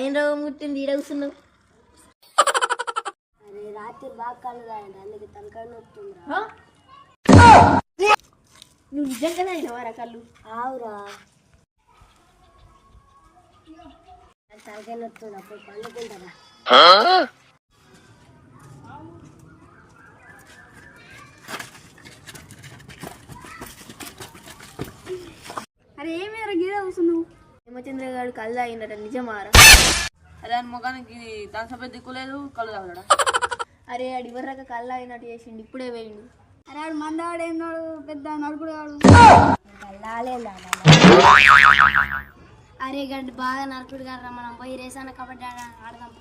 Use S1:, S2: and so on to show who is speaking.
S1: ఏం రోగం ముట్టింది ఈడ కూర్చున్నావు?
S2: అరే రాత్రి బాగా కళ్ళు తాగండి అందుకే తలకాయ నొప్పుతుందిరా.
S1: నువ్వు నిజంగానే అయినవారా కళ్ళు?
S2: ఆవురా తలకాయ నొప్పుతుంది అప్పుడు పండుకుంటారా.
S1: అరే ఏమేరా గీడ కూర్చున్నావు? హేమచంద్ర గారు కళ్ళు తాగిందట నిజమారా?
S3: అరే అని ముఖానికి దాని సభ్య దిక్కులేదు కళ్ళు తాగడా.
S1: అరే ఆడు ఇవ్వరాక కళ్ళు తాగినట్టు చేసిండు ఇప్పుడే వేయండు.
S2: అరే ఆడు మందాడు ఏమన్నాడు పెద్ద నడుకుడు వాడు. అరే గడ్డి బాగా నరకుడు గారు మనం పోయి రేసాన కబడ్డీ ఆడదాం.